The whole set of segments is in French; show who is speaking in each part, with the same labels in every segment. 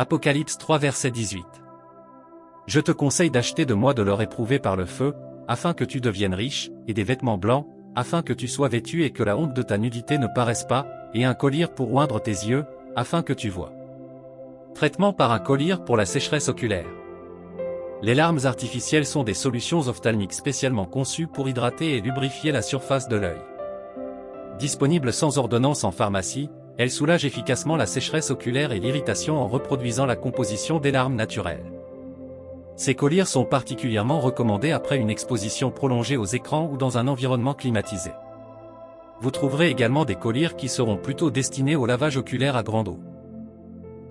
Speaker 1: Apocalypse 3 verset 18. Je te conseille d'acheter de moi de l'or éprouvé par le feu, afin que tu deviennes riche, et des vêtements blancs, afin que tu sois vêtu et que la honte de ta nudité ne paraisse pas, et un collier pour oindre tes yeux, afin que tu vois. Traitement par un collier pour la sécheresse oculaire. Les larmes artificielles sont des solutions ophtalmiques spécialement conçues pour hydrater et lubrifier la surface de l'œil. Disponibles sans ordonnance en pharmacie, elles soulagent efficacement la sécheresse oculaire et l'irritation en reproduisant la composition des larmes naturelles. Ces colliers sont particulièrement recommandés après une exposition prolongée aux écrans ou dans un environnement climatisé. Vous trouverez également des colliers qui seront plutôt destinés au lavage oculaire à grande eau.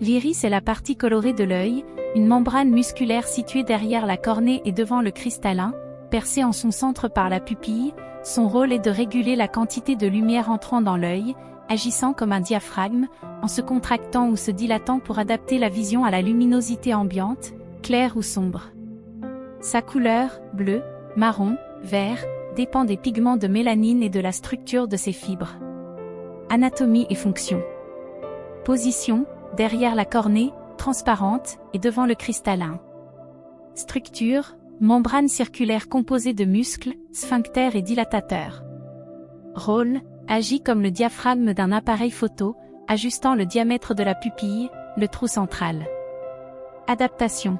Speaker 2: L'iris est la partie colorée de l'œil, une membrane musculaire située derrière la cornée et devant le cristallin, percée en son centre par la pupille. Son rôle est de réguler la quantité de lumière entrant dans l'œil, agissant comme un diaphragme, en se contractant ou se dilatant pour adapter la vision à la luminosité ambiante, claire ou sombre. Sa couleur, bleu, marron, vert, dépend des pigments de mélanine et de la structure de ses fibres. Anatomie et fonction. Position, derrière la cornée, transparente, et devant le cristallin. Structure, membrane circulaire composée de muscles, sphincters et dilatateurs. Rôle, agit comme le diaphragme d'un appareil photo, ajustant le diamètre de la pupille, le trou central. Adaptation.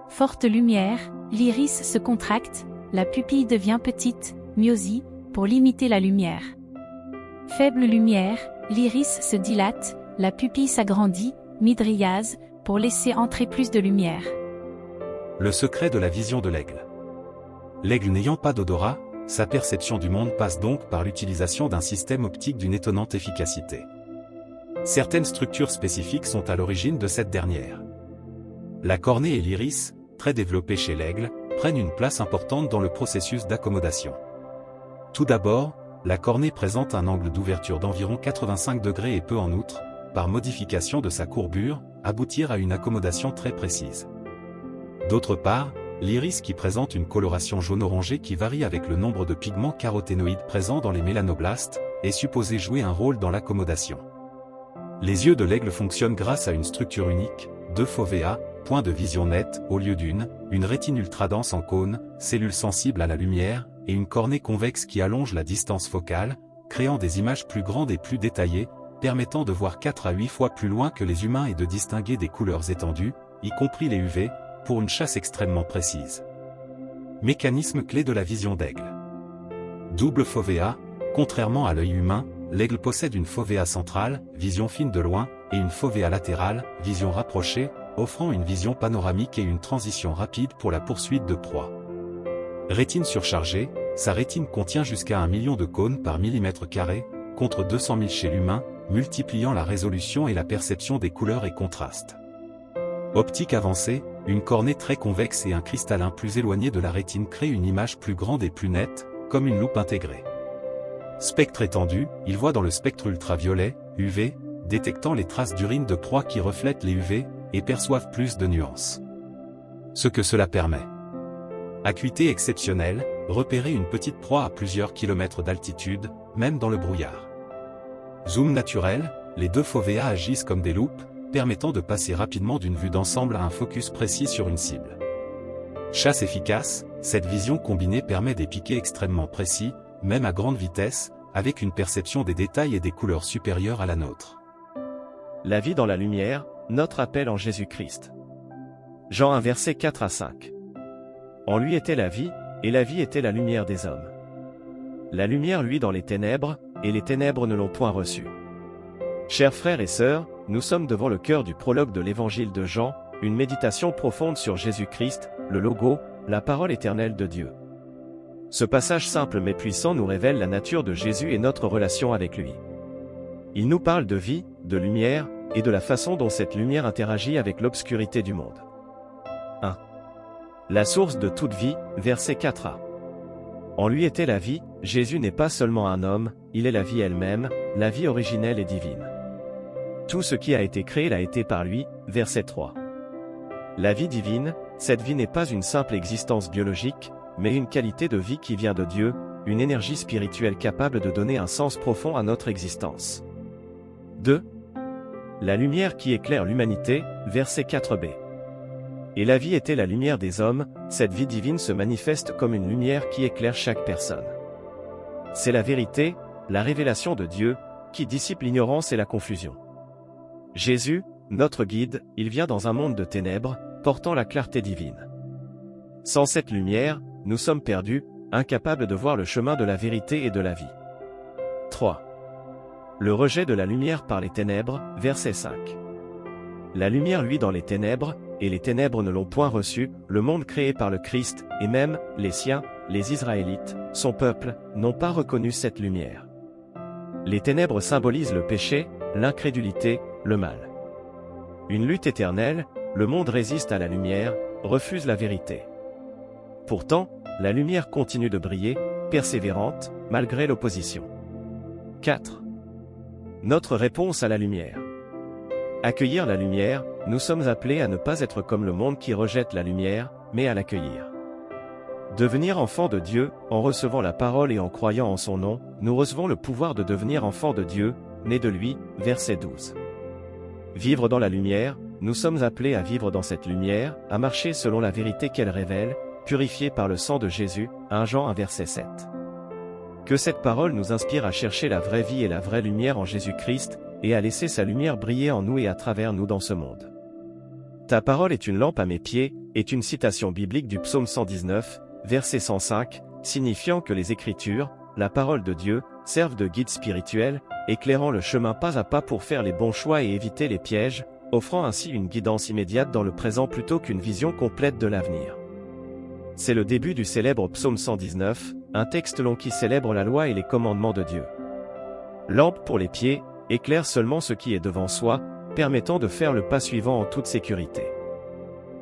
Speaker 2: Forte lumière, l'iris se contracte, la pupille devient petite, myosie, pour limiter la lumière. Faible lumière, l'iris se dilate, la pupille s'agrandit, mydriase, pour laisser entrer plus de lumière.
Speaker 3: Le secret de la vision de l'aigle. L'aigle n'ayant pas d'odorat, sa perception du monde passe donc par l'utilisation d'un système optique d'une étonnante efficacité. Certaines structures spécifiques sont à l'origine de cette dernière. La cornée et l'iris, très développés chez l'aigle, prennent une place importante dans le processus d'accommodation. Tout d'abord, la cornée présente un angle d'ouverture d'environ 85 degrés et peut en outre, par modification de sa courbure, aboutir à une accommodation très précise. D'autre part, l'iris qui présente une coloration jaune-orangé qui varie avec le nombre de pigments caroténoïdes présents dans les mélanoblastes, est supposé jouer un rôle dans l'accommodation. Les yeux de l'aigle fonctionnent grâce à une structure unique, deux fovéas, points de vision nette au lieu une rétine ultra-dense en cône, cellules sensibles à la lumière, et une cornée convexe qui allonge la distance focale, créant des images plus grandes et plus détaillées, permettant de voir 4 à 8 fois plus loin que les humains et de distinguer des couleurs étendues, y compris les UV, pour une chasse extrêmement précise. Mécanisme clé de la vision d'aigle. Double fovéa, contrairement à l'œil humain, l'aigle possède une fovéa centrale, vision fine de loin, et une fovéa latérale, vision rapprochée, offrant une vision panoramique et une transition rapide pour la poursuite de proie. Rétine surchargée, sa rétine contient jusqu'à 1 million de cônes par millimètre carré, contre 200 000 chez l'humain, multipliant la résolution et la perception des couleurs et contrastes. Optique avancée, une cornée très convexe et un cristallin plus éloigné de la rétine créent une image plus grande et plus nette, comme une loupe intégrée. Spectre étendu, il voit dans le spectre ultraviolet, UV, détectant les traces d'urine de proie qui reflètent les UV, et perçoivent plus de nuances. Ce que cela permet. Acuité exceptionnelle, repérer une petite proie à plusieurs kilomètres d'altitude, même dans le brouillard. Zoom naturel, les deux fovéas agissent comme des loupes, permettant de passer rapidement d'une vue d'ensemble à un focus précis sur une cible. Chasse efficace, cette vision combinée permet des piquets extrêmement précis, même à grande vitesse, avec une perception des détails et des couleurs supérieures à la nôtre.
Speaker 4: La vie dans la lumière, notre appel en Jésus-Christ. Jean 1 versets 4 à 5. En lui était la vie, et la vie était la lumière des hommes. La lumière luit dans les ténèbres, et les ténèbres ne l'ont point reçue. Chers frères et sœurs, nous sommes devant le cœur du prologue de l'évangile de Jean, une méditation profonde sur Jésus-Christ, le Logo, la parole éternelle de Dieu. Ce passage simple mais puissant nous révèle la nature de Jésus et notre relation avec lui. Il nous parle de vie, de lumière, et de la façon dont cette lumière interagit avec l'obscurité du monde. 1. La source de toute vie, verset 4a. En lui était la vie, Jésus n'est pas seulement un homme, il est la vie elle-même, la vie originelle et divine. Tout ce qui a été créé l'a été par lui, verset 3. La vie divine, cette vie n'est pas une simple existence biologique, mais une qualité de vie qui vient de Dieu, une énergie spirituelle capable de donner un sens profond à notre existence. 2. La lumière qui éclaire l'humanité, verset 4b. Et la vie était la lumière des hommes, cette vie divine se manifeste comme une lumière qui éclaire chaque personne. C'est la vérité, la révélation de Dieu, qui dissipe l'ignorance et la confusion. Jésus, notre guide, il vient dans un monde de ténèbres, portant la clarté divine. Sans cette lumière, nous sommes perdus, incapables de voir le chemin de la vérité et de la vie. 3. Le rejet de la lumière par les ténèbres, verset 5. La lumière luit dans les ténèbres, et les ténèbres ne l'ont point reçue, le monde créé par le Christ, et même, les siens, les Israélites, son peuple, n'ont pas reconnu cette lumière. Les ténèbres symbolisent le péché, l'incrédulité, le mal. Une lutte éternelle, le monde résiste à la lumière, refuse la vérité. Pourtant, la lumière continue de briller, persévérante, malgré l'opposition. 4. Notre réponse à la lumière. Accueillir la lumière, nous sommes appelés à ne pas être comme le monde qui rejette la lumière, mais à l'accueillir. Devenir enfant de Dieu, en recevant la parole et en croyant en son nom, nous recevons le pouvoir de devenir enfant de Dieu, né de lui, verset 12. Vivre dans la lumière, nous sommes appelés à vivre dans cette lumière, à marcher selon la vérité qu'elle révèle, purifiés par le sang de Jésus, 1 Jean 1 verset 7. Que cette parole nous inspire à chercher la vraie vie et la vraie lumière en Jésus-Christ, et à laisser sa lumière briller en nous et à travers nous dans ce monde. Ta parole est une lampe à mes pieds, est une citation biblique du psaume 119, verset 105, signifiant que les Écritures, la parole de Dieu, servent de guide spirituel, éclairant le chemin pas à pas pour faire les bons choix et éviter les pièges, offrant ainsi une guidance immédiate dans le présent plutôt qu'une vision complète de l'avenir. C'est le début du célèbre psaume 119, un texte long qui célèbre la loi et les commandements de Dieu. Lampe pour les pieds, éclaire seulement ce qui est devant soi, permettant de faire le pas suivant en toute sécurité.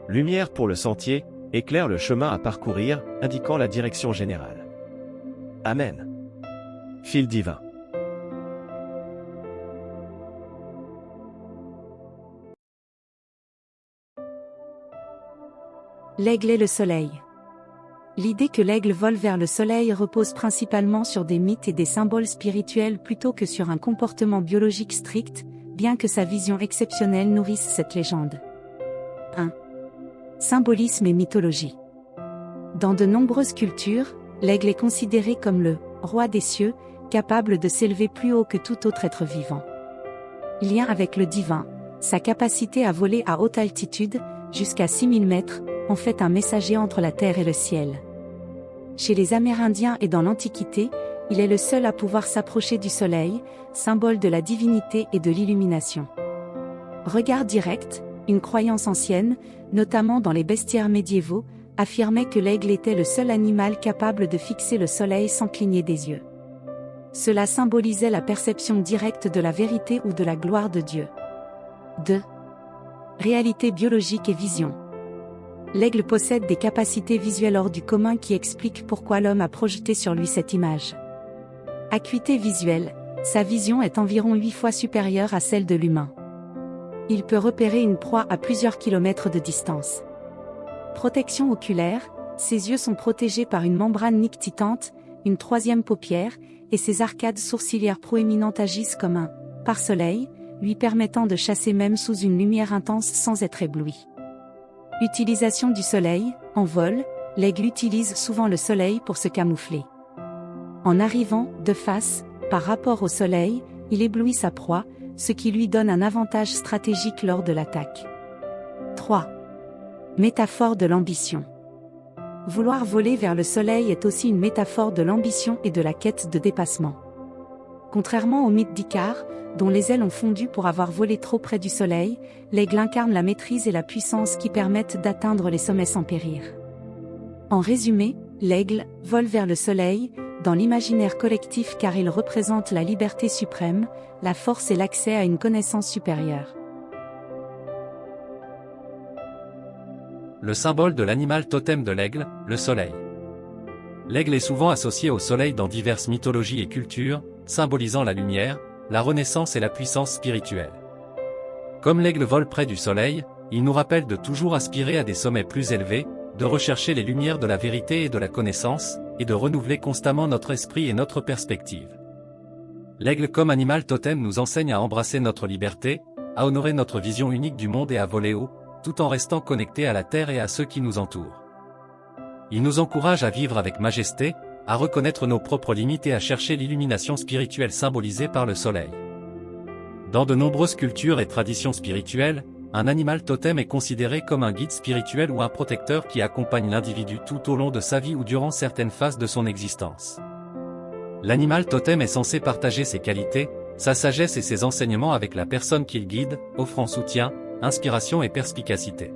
Speaker 4: Lumière pour le sentier, éclaire le chemin à parcourir, indiquant la direction générale. Amen. Fil divin.
Speaker 5: L'aigle et le soleil. L'idée que l'aigle vole vers le soleil repose principalement sur des mythes et des symboles spirituels plutôt que sur un comportement biologique strict, bien que sa vision exceptionnelle nourrisse cette légende. 1. Symbolisme et mythologie. Dans de nombreuses cultures, l'aigle est considéré comme le « roi des cieux », capable de s'élever plus haut que tout autre être vivant. Lien avec le divin, sa capacité à voler à haute altitude, jusqu'à 6000 mètres, en fait un messager entre la terre et le ciel. Chez les Amérindiens et dans l'Antiquité, il est le seul à pouvoir s'approcher du soleil, symbole de la divinité et de l'illumination. Regard direct, une croyance ancienne, notamment dans les bestiaires médiévaux, affirmait que l'aigle était le seul animal capable de fixer le soleil sans cligner des yeux. Cela symbolisait la perception directe de la vérité ou de la gloire de Dieu. 2. Réalité biologique et vision. L'aigle possède des capacités visuelles hors du commun qui expliquent pourquoi l'homme a projeté sur lui cette image. Acuité visuelle, sa vision est environ 8 fois supérieure à celle de l'humain. Il peut repérer une proie à plusieurs kilomètres de distance. Protection oculaire, ses yeux sont protégés par une membrane nictitante, une troisième paupière, et ses arcades sourcilières proéminentes agissent comme un pare-soleil, lui permettant de chasser même sous une lumière intense sans être ébloui. Utilisation du soleil, en vol, l'aigle utilise souvent le soleil pour se camoufler. En arrivant, de face, par rapport au soleil, il éblouit sa proie, ce qui lui donne un avantage stratégique lors de l'attaque. 3. Métaphore de l'ambition. Vouloir voler vers le soleil est aussi une métaphore de l'ambition et de la quête de dépassement. Contrairement au mythe d'Icare, dont les ailes ont fondu pour avoir volé trop près du soleil, l'aigle incarne la maîtrise et la puissance qui permettent d'atteindre les sommets sans périr. En résumé, l'aigle vole vers le soleil, dans l'imaginaire collectif car il représente la liberté suprême, la force et l'accès à une connaissance supérieure.
Speaker 1: Le symbole de l'animal totem de l'aigle, le soleil. L'aigle est souvent associé au soleil dans diverses mythologies et cultures, symbolisant la lumière, la renaissance et la puissance spirituelle. Comme l'aigle vole près du soleil, il nous rappelle de toujours aspirer à des sommets plus élevés, de rechercher les lumières de la vérité et de la connaissance, et de renouveler constamment notre esprit et notre perspective. L'aigle comme animal totem nous enseigne à embrasser notre liberté, à honorer notre vision unique du monde et à voler haut, tout en restant connectés à la Terre et à ceux qui nous entourent. Il nous encourage à vivre avec majesté, à reconnaître nos propres limites et à chercher l'illumination spirituelle symbolisée par le soleil. Dans de nombreuses cultures et traditions spirituelles, un animal totem est considéré comme un guide spirituel ou un protecteur qui accompagne l'individu tout au long de sa vie ou durant certaines phases de son existence. L'animal totem est censé partager ses qualités, sa sagesse et ses enseignements avec la personne qu'il guide, offrant soutien, inspiration et perspicacité.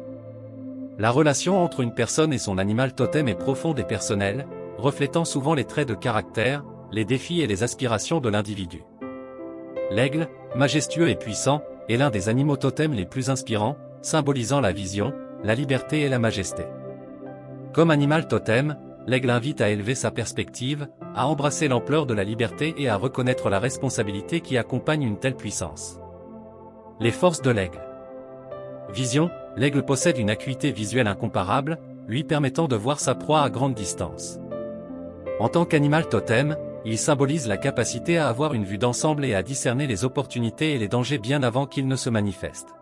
Speaker 1: La relation entre une personne et son animal totem est profonde et personnelle, reflétant souvent les traits de caractère, les défis et les aspirations de l'individu. L'aigle, majestueux et puissant, est l'un des animaux totems les plus inspirants, symbolisant la vision, la liberté et la majesté. Comme animal totem, l'aigle invite à élever sa perspective, à embrasser l'ampleur de la liberté et à reconnaître la responsabilité qui accompagne une telle puissance. Les forces de l'aigle. Vision, l'aigle possède une acuité visuelle incomparable, lui permettant de voir sa proie à grande distance. En tant qu'animal totem, il symbolise la capacité à avoir une vue d'ensemble et à discerner les opportunités et les dangers bien avant qu'ils ne se manifestent.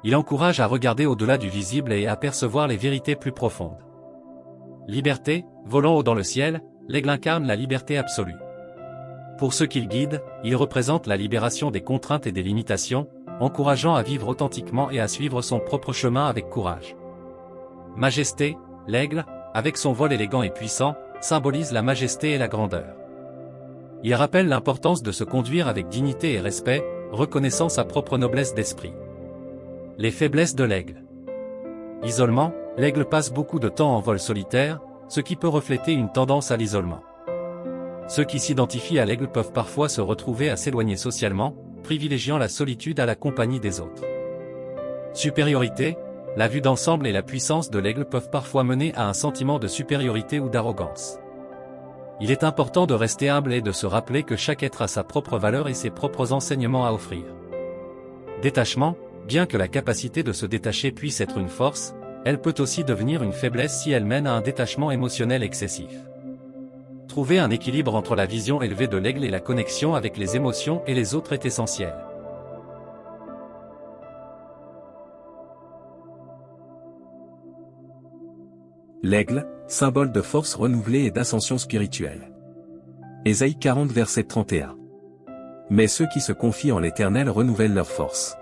Speaker 1: Il encourage à regarder au-delà du visible et à percevoir les vérités plus profondes. Liberté, volant haut dans le ciel, l'aigle incarne la liberté absolue. Pour ceux qu'il guide, il représente la libération des contraintes et des limitations, encourageant à vivre authentiquement et à suivre son propre chemin avec courage. Majesté, l'aigle, avec son vol élégant et puissant, symbolise la majesté et la grandeur. Il rappelle l'importance de se conduire avec dignité et respect, reconnaissant sa propre noblesse d'esprit. Les faiblesses de l'aigle. Isolement, l'aigle passe beaucoup de temps en vol solitaire, ce qui peut refléter une tendance à l'isolement. Ceux qui s'identifient à l'aigle peuvent parfois se retrouver à s'éloigner socialement, privilégiant la solitude à la compagnie des autres. Supériorité, la vue d'ensemble et la puissance de l'aigle peuvent parfois mener à un sentiment de supériorité ou d'arrogance. Il est important de rester humble et de se rappeler que chaque être a sa propre valeur et ses propres enseignements à offrir. Détachement, bien que la capacité de se détacher puisse être une force, elle peut aussi devenir une faiblesse si elle mène à un détachement émotionnel excessif. Trouver un équilibre entre la vision élevée de l'aigle et la connexion avec les émotions et les autres est essentiel.
Speaker 6: L'aigle, symbole de force renouvelée et d'ascension spirituelle. Ésaïe 40 verset 31. Mais ceux qui se confient en l'Éternel renouvellent leur force.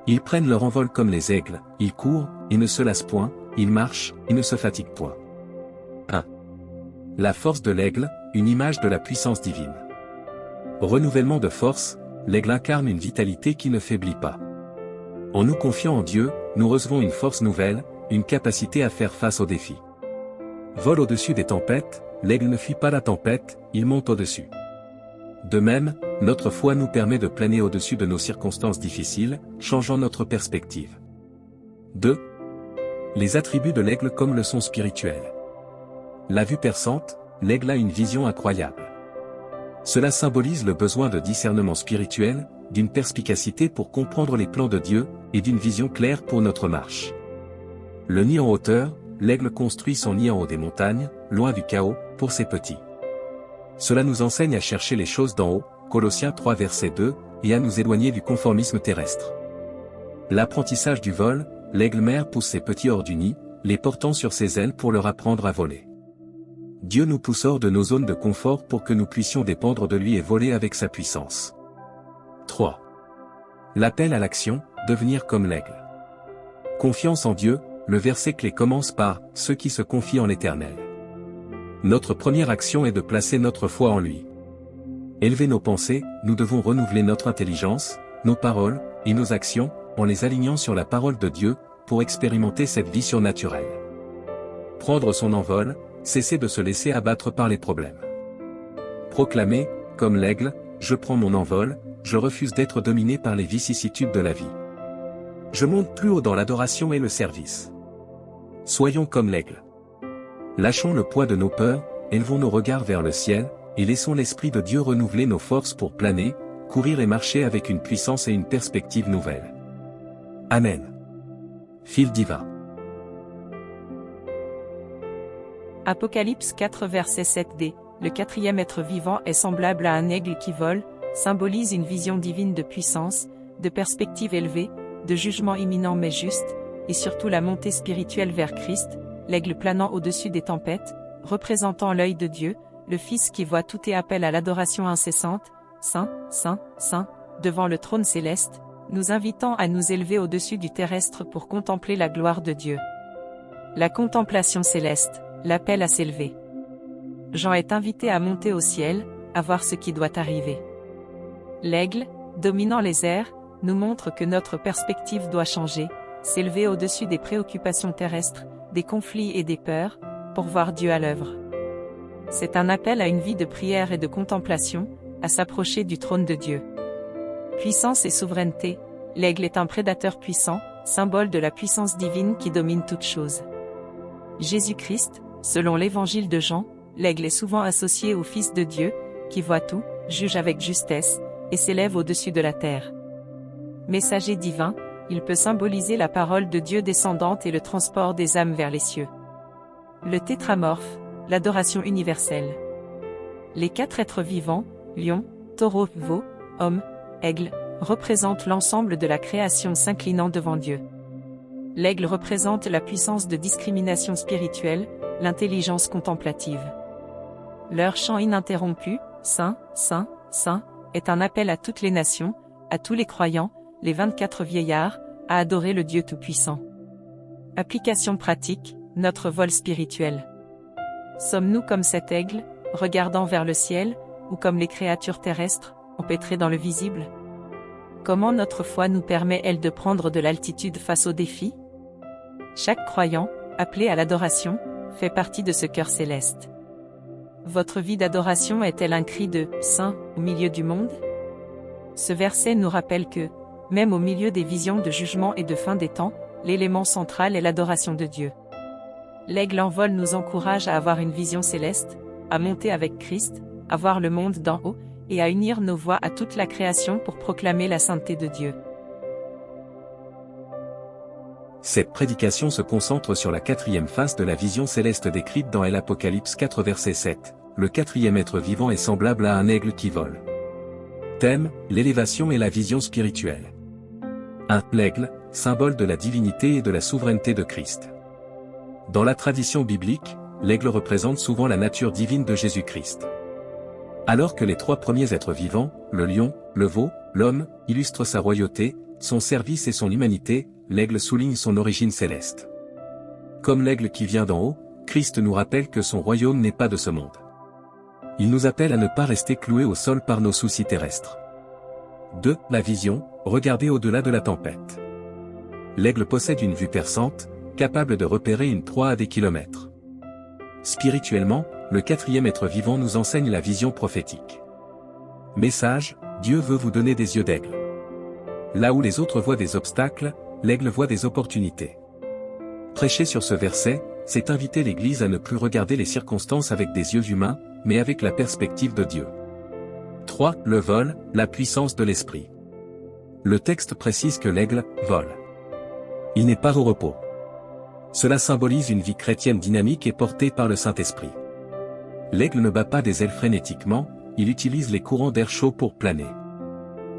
Speaker 6: Ils prennent leur envol comme les aigles, ils courent, ils ne se lassent point, ils marchent, ils ne se fatiguent point. 1. La force de l'aigle, une image de la puissance divine. Renouvellement de force, l'aigle incarne une vitalité qui ne faiblit pas. En nous confiant en Dieu, nous recevons une force nouvelle, une capacité à faire face aux défis. Vole au-dessus des tempêtes, l'aigle ne fuit pas la tempête, il monte au-dessus. De même, notre foi nous permet de planer au-dessus de nos circonstances difficiles, changeant notre perspective. 2. Les attributs de l'aigle comme leçon spirituelle. La vue perçante, l'aigle a une vision incroyable. Cela symbolise le besoin de discernement spirituel, d'une perspicacité pour comprendre les plans de Dieu, et d'une vision claire pour notre marche. Le nid en hauteur, l'aigle construit son nid en haut des montagnes, loin du chaos, pour ses petits. Cela nous enseigne à chercher les choses d'en haut, Colossiens 3 verset 2, et à nous éloigner du conformisme terrestre. L'apprentissage du vol, l'aigle mère pousse ses petits hors du nid, les portant sur ses ailes pour leur apprendre à voler. Dieu nous pousse hors de nos zones de confort pour que nous puissions dépendre de lui et voler avec sa puissance. 3. L'appel à l'action, devenir comme l'aigle. Confiance en Dieu, le verset clé commence par « Ceux qui se confient en l'Éternel ». Notre première action est de placer notre foi en lui. Élever nos pensées, nous devons renouveler notre intelligence, nos paroles, et nos actions, en les alignant sur la parole de Dieu, pour expérimenter cette vie surnaturelle. Prendre son envol, cesser de se laisser abattre par les problèmes. Proclamer, comme l'aigle, je prends mon envol, je refuse d'être dominé par les vicissitudes de la vie. Je monte plus haut dans l'adoration et le service. Soyons comme l'aigle. Lâchons le poids de nos peurs, élevons nos regards vers le ciel, et laissons l'Esprit de Dieu renouveler nos forces pour planer, courir et marcher avec une puissance et une perspective nouvelle. Amen. Fil divin.
Speaker 7: Apocalypse 4 verset 7d. Le quatrième être vivant est semblable à un aigle qui vole, symbolise une vision divine de puissance, de perspective élevée, de jugement imminent mais juste, et surtout la montée spirituelle vers Christ, l'aigle planant au-dessus des tempêtes, représentant l'œil de Dieu, le Fils qui voit tout et appelle à l'adoration incessante, Saint, Saint, Saint, devant le trône céleste, nous invitant à nous élever au-dessus du terrestre pour contempler la gloire de Dieu. La contemplation céleste, l'appel à s'élever. Jean est invité à monter au ciel, à voir ce qui doit arriver. L'aigle, dominant les airs, nous montre que notre perspective doit changer, s'élever au-dessus des préoccupations terrestres, des conflits et des peurs, pour voir Dieu à l'œuvre. C'est un appel à une vie de prière et de contemplation, à s'approcher du trône de Dieu. Puissance et souveraineté, l'aigle est un prédateur puissant, symbole de la puissance divine qui domine toute chose. Jésus-Christ, selon l'évangile de Jean, l'aigle est souvent associé au Fils de Dieu, qui voit tout, juge avec justesse, et s'élève au-dessus de la terre. Messager divin, il peut symboliser la parole de Dieu descendante et le transport des âmes vers les cieux. Le tétramorphe, l'adoration universelle. Les 4 êtres vivants, lion, taureau, veau, homme, aigle, représentent l'ensemble de la création s'inclinant devant Dieu. L'aigle représente la puissance de discrimination spirituelle, l'intelligence contemplative. Leur chant ininterrompu, Saint, Saint, Saint, est un appel à toutes les nations, à tous les croyants, les 24 vieillards, à adorer le Dieu Tout-Puissant. Application pratique, notre vol spirituel. Sommes-nous comme cet aigle, regardant vers le ciel, ou comme les créatures terrestres, empêtrées dans le visible? Comment notre foi nous permet-elle de prendre de l'altitude face aux défis? Chaque croyant, appelé à l'adoration, fait partie de ce cœur céleste. Votre vie d'adoration est-elle un cri de « Saint » au milieu du monde? Ce verset nous rappelle que, même au milieu des visions de jugement et de fin des temps, l'élément central est l'adoration de Dieu. L'aigle en vol nous encourage à avoir une vision céleste, à monter avec Christ, à voir le monde d'en haut, et à unir nos voix à toute la création pour proclamer la sainteté de Dieu.
Speaker 6: Cette prédication se concentre sur la 4e phase de la vision céleste décrite dans l'Apocalypse 4 verset 7. Le 4e être vivant est semblable à un aigle qui vole. Thème, l'élévation et la vision spirituelle. 1. L'aigle, symbole de la divinité et de la souveraineté de Christ. Dans la tradition biblique, l'aigle représente souvent la nature divine de Jésus-Christ. Alors que les 3 premiers êtres vivants, le lion, le veau, l'homme, illustrent sa royauté, son service et son humanité, l'aigle souligne son origine céleste. Comme l'aigle qui vient d'en haut, Christ nous rappelle que son royaume n'est pas de ce monde. Il nous appelle à ne pas rester cloués au sol par nos soucis terrestres. 2. La vision, regarder au-delà de la tempête. L'aigle possède une vue perçante, capable de repérer une proie à des kilomètres. Spirituellement, le 4e être vivant nous enseigne la vision prophétique. Message, Dieu veut vous donner des yeux d'aigle. Là où les autres voient des obstacles, l'aigle voit des opportunités. Prêcher sur ce verset, c'est inviter l'Église à ne plus regarder les circonstances avec des yeux humains, mais avec la perspective de Dieu. 3. Le vol, la puissance de l'esprit. Le texte précise que l'aigle vole. Il n'est pas au repos. Cela symbolise une vie chrétienne dynamique et portée par le Saint-Esprit. L'aigle ne bat pas des ailes frénétiquement, il utilise les courants d'air chaud pour planer.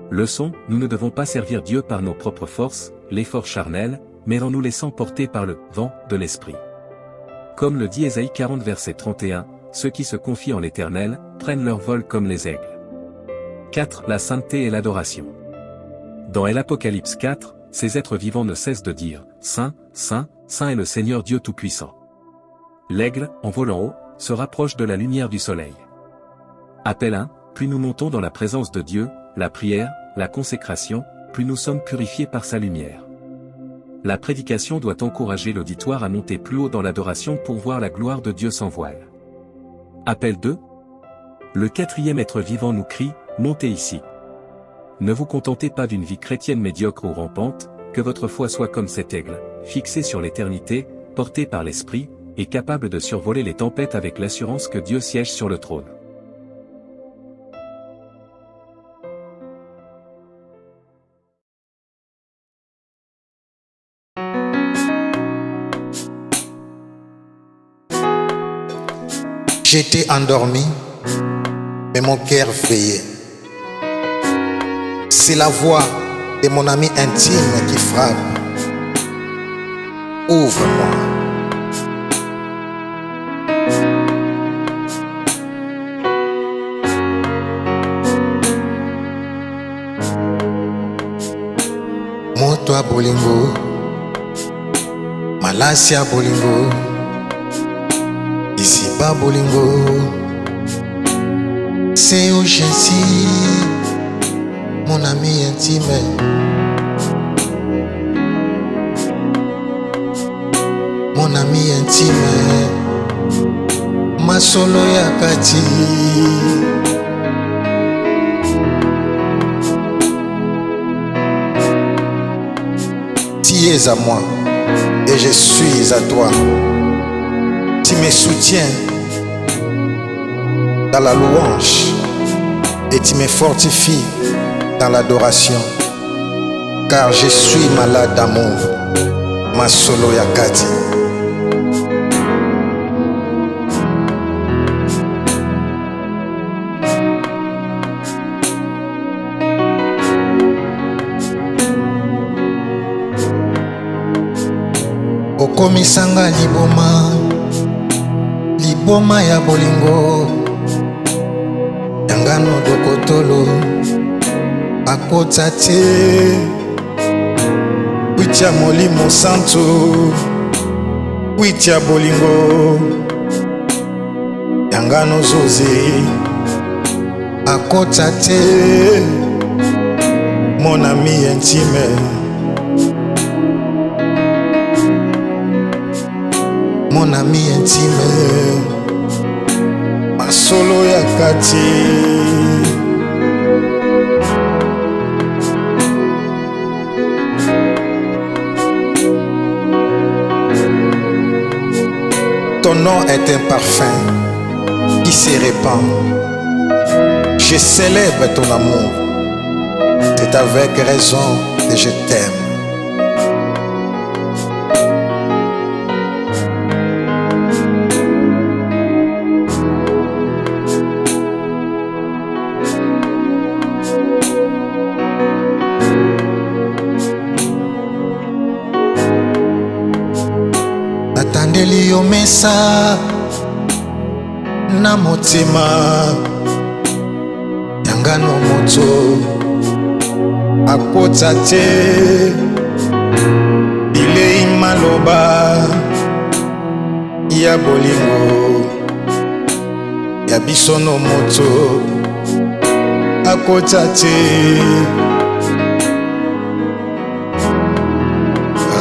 Speaker 6: Leçon, nous ne devons pas servir Dieu par nos propres forces, l'effort charnel, mais en nous laissant porter par le vent de l'Esprit. Comme le dit Ésaïe 40 verset 31, ceux qui se confient en l'Éternel, prennent leur vol comme les aigles. 4. La sainteté et l'adoration. Dans l'Apocalypse 4, ces êtres vivants ne cessent de dire « Saint, Saint, Saint est le Seigneur Dieu Tout-Puissant ». L'aigle, en volant haut, se rapproche de la lumière du soleil. Appel 1, plus nous montons dans la présence de Dieu, la prière, la consécration, plus nous sommes purifiés par sa lumière. La prédication doit encourager l'auditoire à monter plus haut dans l'adoration pour voir la gloire de Dieu sans voile. Appel 2. Le 4e être vivant nous crie, « Montez ici ». Ne vous contentez pas d'une vie chrétienne médiocre ou rampante, que votre foi soit comme cet aigle, fixé sur l'éternité, porté par l'Esprit, et capable de survoler les tempêtes avec l'assurance que Dieu siège sur le trône.
Speaker 8: J'étais endormi, mais mon cœur veillait. C'est la voix et mon ami intime qui frappe. Ouvre-moi. Moto a bolingo, Malasia bolingo, Isiba bolingo, c'est où je suis, mon ami intime. Mon ami intime, ma solo ya kati. Tu es à moi et je suis à toi. Tu me soutiens dans la louange et tu me fortifies dans l'adoration. Car je suis malade d'amour, ma solo ya kati. Okomisanga liboma ya bolingo, yangano dokotolo akota te, witia molimo santo, witia bolingo, yangano zoze akota te, mon ami intime. Mon ami intime, ma solo ya kati. Ton nom est un parfum qui se répand. Je célèbre ton amour. C'est avec raison que je t'aime. Natandeli yo mesa na motema yangano moto akota te, bilei maloba ya bolingo ya biso no moto akota te.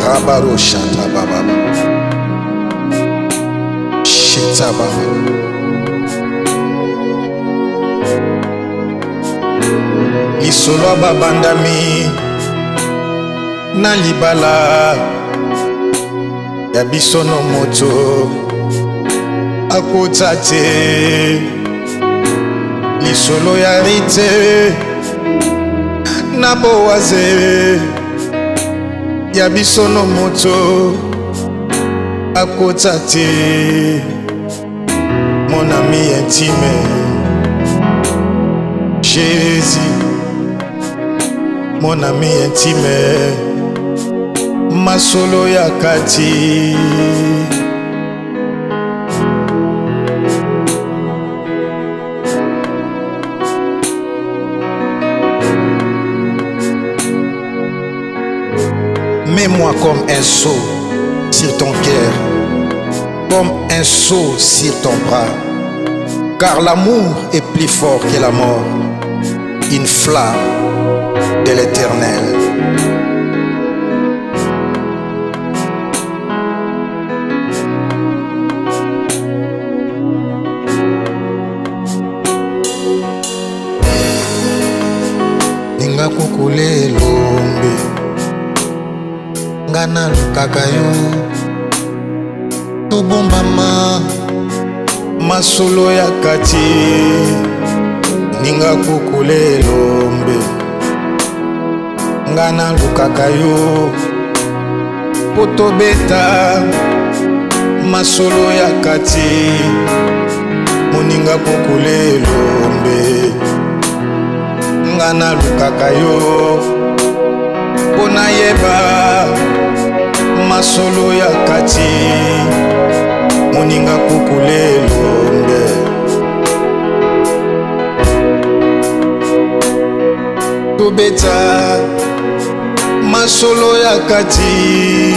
Speaker 8: Rabaro shata baba shita baba lisolo babandami na libala ya biso no moto akota te, lisolo ya rite na boaze ya biso no moto akota te, mon ami intime Jésus, mon ami intime, ma solo ya kati. Mets-moi comme un sceau sur ton cœur, comme un sceau sur ton bras, car l'amour est plus fort que la mort, une flamme de l'Éternel. Ninga kukule lombe ngana lukaka yo tobombama masolo ya kati. Ninga kukule lombe ngana lukaka yo potobeta masolo ya kati. Moninga kukule lombe ngana lukaka yo mpo nayeba masolo ya kati moninga kukulelonge tobeta masolo ya kati